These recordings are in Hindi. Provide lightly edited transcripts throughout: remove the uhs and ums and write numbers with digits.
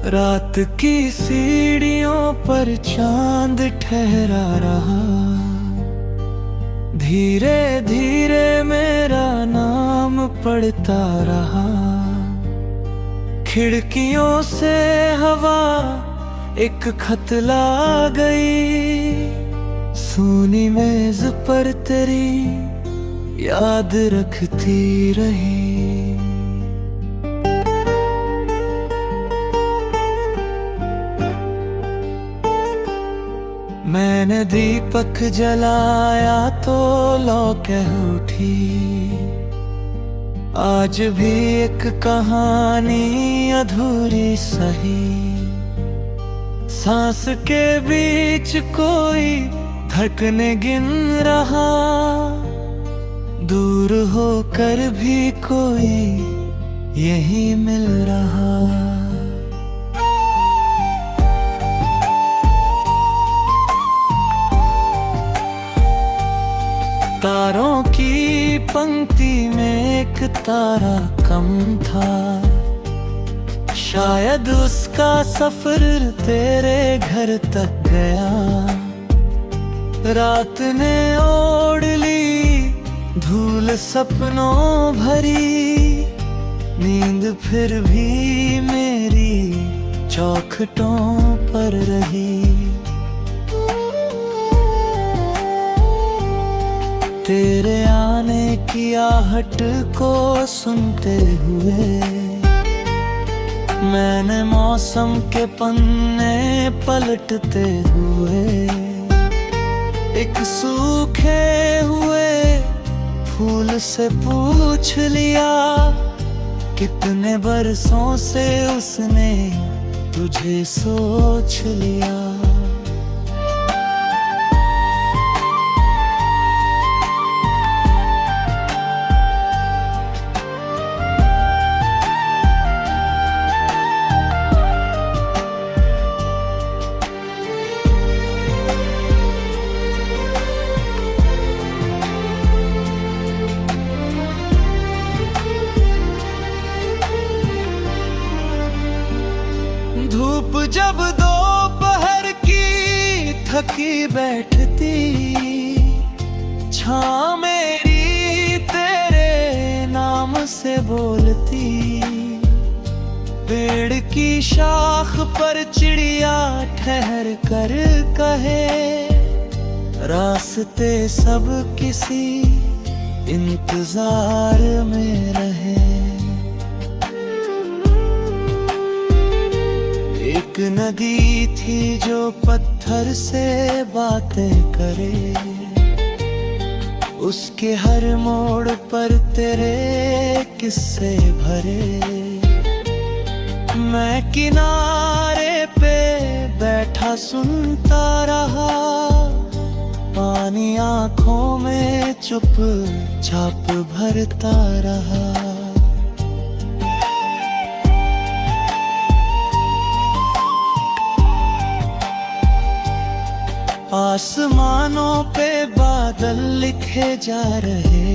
रात की सीढ़ियों पर चांद ठहरा रहा, धीरे धीरे मेरा नाम पढ़ता रहा। खिड़कियों से हवा एक खत ला गई, सूनी मेज पर तेरी याद रखती रही। मैंने दीपक जलाया तो लौ कह उठी, आज भी एक कहानी अधूरी सही। सांस के बीच कोई धड़कने गिन रहा, दूर होकर भी कोई यही मिल रहा। तारों की पंक्ति में एक तारा कम था, शायद उसका सफर तेरे घर तक गया। रात ने ओढ़ ली धूल सपनों भरी, नींद फिर भी मेरी चौखटों पर रही। तेरे आने की आहट को सुनते हुए मैंने मौसम के पन्ने पलटते हुए एक सूखे हुए फूल से पूछ लिया, कितने बरसों से उसने तुझे सोच लिया। धूप जब दोपहर की थकी बैठती, छां मेरी तेरे नाम से बोलती। पेड़ की शाख पर चिड़िया ठहर कर कहे, रास्ते सब किसी इंतजार में रहे। एक नदी थी जो पत्थर से बातें करे, उसके हर मोड़ पर तेरे किस्से भरे। मैं किनारे पे बैठा सुनता रहा, पानी आंखों में चुपचाप भरता रहा। आसमानों पे बादल लिखे जा रहे,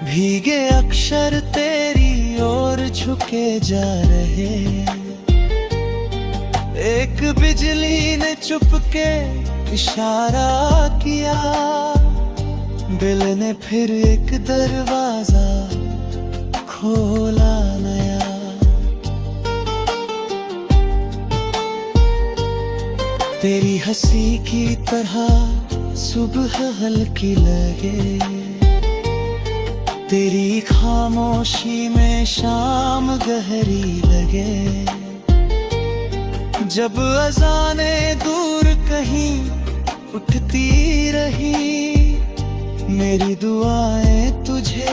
भीगे अक्षर तेरी ओर झुके जा रहे। एक बिजली ने चुपके इशारा किया, दिल ने फिर एक दरवाजा खोला नया। तेरी हंसी की तरह सुबह हल्की लगे, तेरी खामोशी में शाम गहरी लगे। जब अज़ाने दूर कहीं उठती रही, मेरी दुआएं तुझे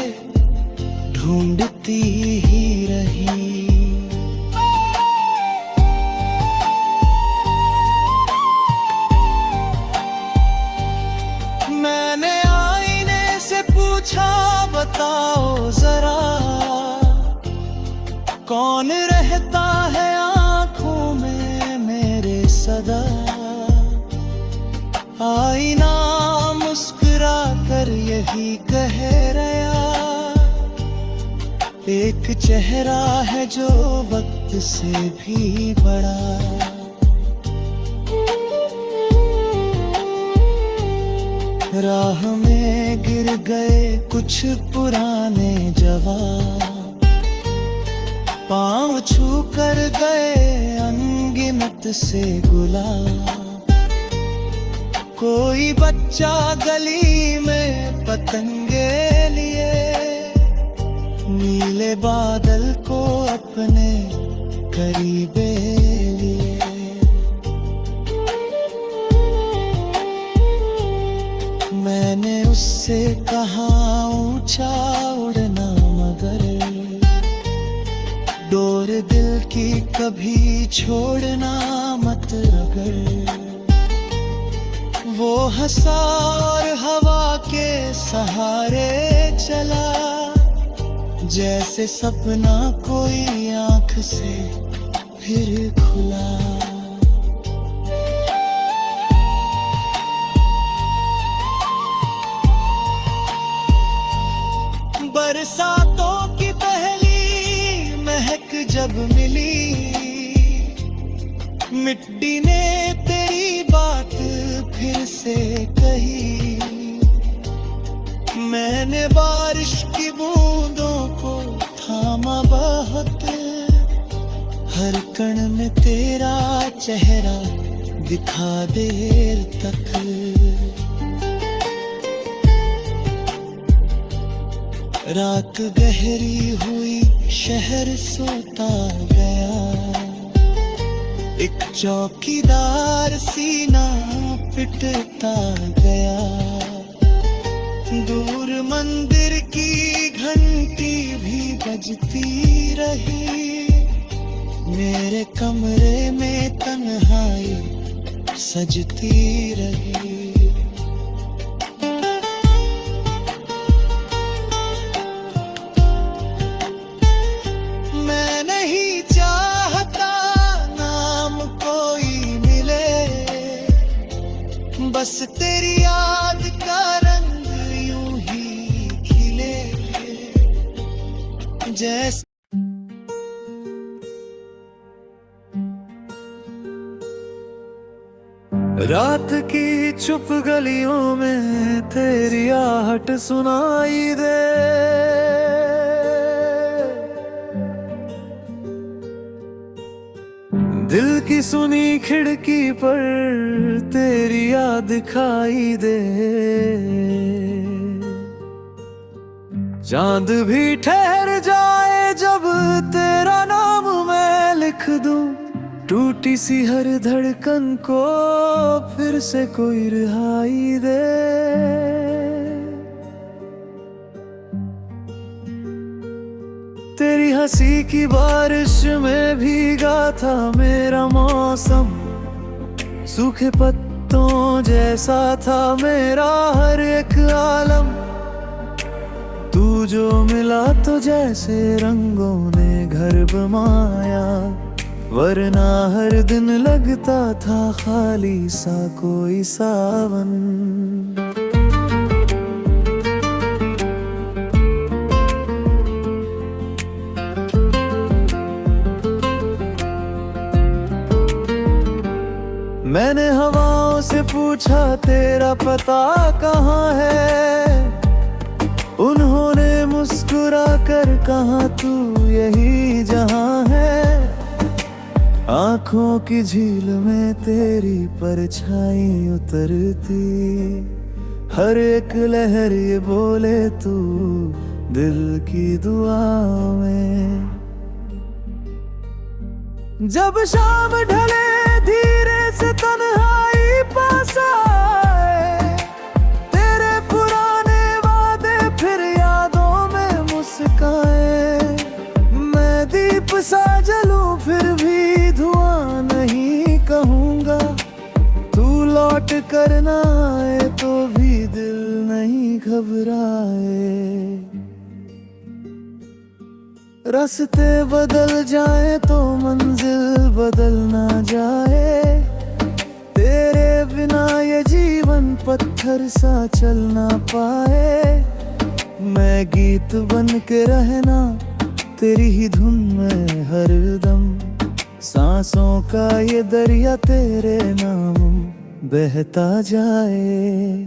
ढूंढती ही रही। मैंने आईने से पूछा, बताओ जरा कौन रहता है आंखों में मेरे सदा। आईना मुस्कुरा कर यही कह रहा, एक चेहरा है जो वक्त से भी बड़ा। राह में गिर गए कुछ पुराने जवान, पाँव छू कर गए अनगिनत से गुलाब। कोई बच्चा गली में पतंगे लिए नीले बादल को अपने करीबे लिए। मैंने उससे कहा ऊंचा उड़ना मगर डोर दिल की कभी छोड़ना मत अगर। वो हंसा और हवा के सहारे चला, जैसे सपना कोई आंख से फिर खुला। बरसातों की पहली महक जब मिली, मिट्टी ने तेरी बात फिर से कही। मैंने बारिश की बूंदों को थामा बहुत, हर कण में तेरा चेहरा दिखा देर तक। रात गहरी हुई शहर सोता गया, एक चौकीदार सीना पिटता गया। दूर मंदिर की घंटी भी बजती रही, मेरे कमरे में तन्हाई सजती रही। मैं नहीं चाहता नाम कोई मिले, बस तेरी याद का रंग यूं ही खिले जैसे। रात की चुप गलियों में तेरी आहट सुनाई दे, दिल की सुनी खिड़की पर तेरी याद दिखाई दे। चांद भी ठहर जाए जब तेरा नाम मैं लिख दूं, टूटी सी हर धड़कन को फिर से कोई रिहाई दे। तेरी हंसी की बारिश में भीगा था मेरा मौसम, सूखे पत्तों जैसा था मेरा हर एक आलम। तू जो मिला तो जैसे रंगों ने घर बमाया, वरना हर दिन लगता था खाली सा कोई सावन। मैंने हवाओं से पूछा तेरा पता कहाँ है, उन्होंने मुस्कुरा कर कहा तू यही जहां है। आंखों की झील में तेरी परछाई उतरती, हर एक लहर ये बोले तू दिल की दुआ में। जब शाम ढले धीरे से तन्हाई पास आए, तेरे पुराने वादे फिर यादों में मुस्काए। मैं दीप सा जलूं फिर भी धुआं नहीं कहूँगा, तू लौट कर ना आए तो भी दिल नहीं घबराए। रास्ते बदल जाए तो मंजिल बदल ना जाए, तेरे बिना ये जीवन पत्थर सा चल ना पाए। मैं गीत बन के रहना तेरी ही धुन में हरदम, सांसों का ये दरिया तेरे नाम बहता जाए।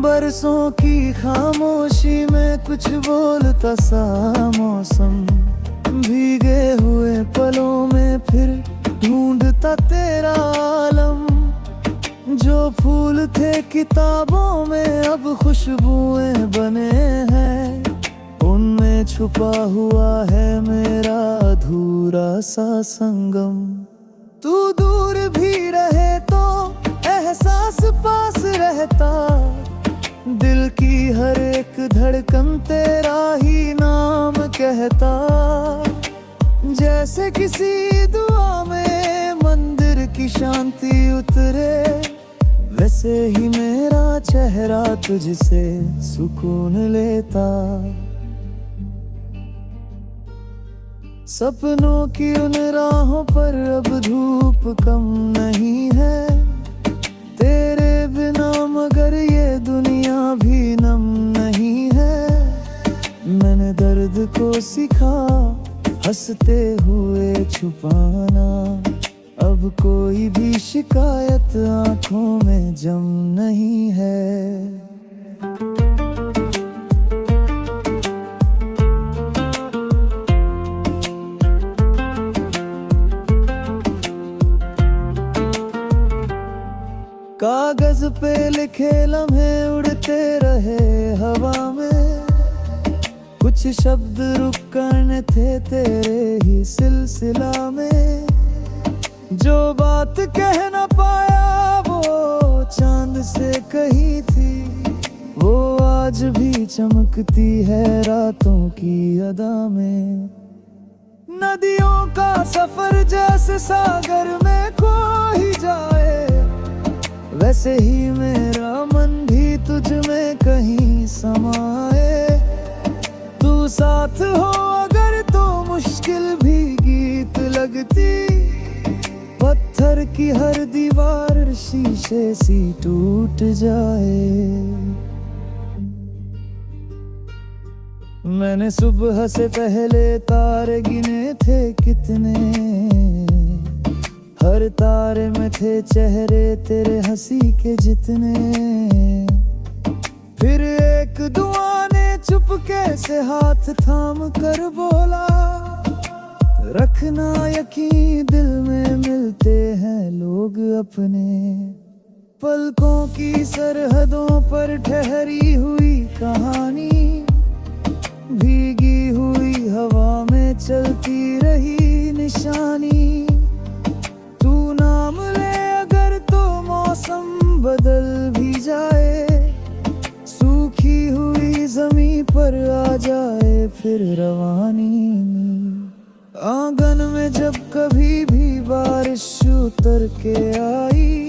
बरसों की खामोशी में कुछ बोलता सा मौसम, भीगे हुए पलों में फिर ढूंढता तेरा आलम। जो फूल थे किताबों में अब खुशबुएं बने हैं, उनमें छुपा हुआ है मेरा अधूरा सा संगम। तू दूर भी रहे तो एहसास पास रहता, दिल की हर एक धड़कन तेरा ही नाम कहता। जैसे किसी दुआ में मंदिर की शांति उतरे, वैसे ही मेरा चेहरा तुझसे सुकून लेता। सपनों की उन राहों पर अब धूप कम नहीं है, तेरे बिना मगर ये दुनिया भी नम नहीं है। मैंने दर्द को सीखा हंसते हुए छुपाना, अब कोई भी शिकायत आंखों में जम नहीं है। कागज पे लिखे लम्हे उड़ते रहे हवा में, कुछ शब्द रुकने थे तेरे ही सिलसिला में। जो बात कह न पाया वो चांद से कही थी, वो आज भी चमकती है रातों की अदा में। नदियों का सफर जैसे सागर में खो ही जाए, वैसे ही मेरा मन भी तुझ में कहीं समाए। तू साथ हो अगर तो मुश्किल भी गीत लगती, पत्थर की हर दीवार शीशे सी टूट जाए। मैंने सुबह से पहले तारे गिने थे कितने, हर तारे में थे चेहरे तेरे हंसी के जितने। फिर एक दुआ ने चुपके से हाथ थाम कर बोला, रखना यकीन दिल में मिलते हैं लोग अपने। पलकों की सरहदों पर ठहरी हुई कहानी, भीगी हुई हवा में चलती रही निशानी। नाम ले अगर तो मौसम बदल भी जाए, सूखी हुई जमीन पर आ जाए फिर रवानी। आंगन में जब कभी भी बारिश उतर के आई,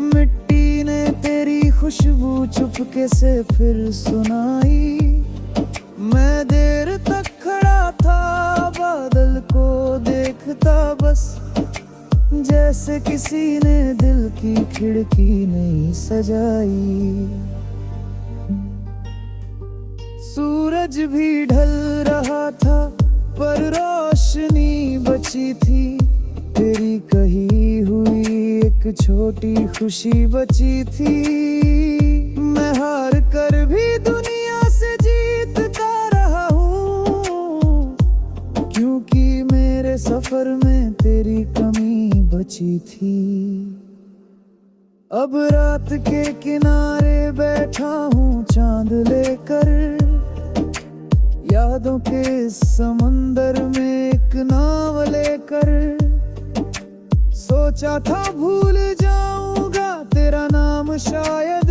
मिट्टी ने तेरी खुशबू चुपके से फिर सुनाई। मैं देर तक खड़ा था बादल को देखता बस, जैसे किसी ने दिल की खिड़की नहीं सजाई। सूरज भी ढल रहा था पर रोशनी बची थी, तेरी कही हुई एक छोटी खुशी बची थी। मैं हार कर भी दुनिया से जीतता रहा हूँ, क्योंकि मेरे सफर में तेरी कमी बची थी। अब रात के किनारे बैठा हूँ चांद लेकर, यादों के समंदर में एक नाव लेकर। सोचा था भूल जाऊंगा तेरा नाम शायद,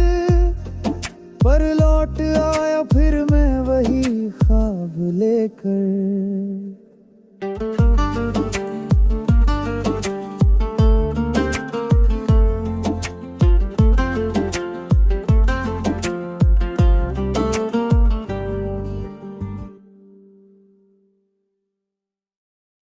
पर लौट आया फिर मैं वही ख्वाब लेकर।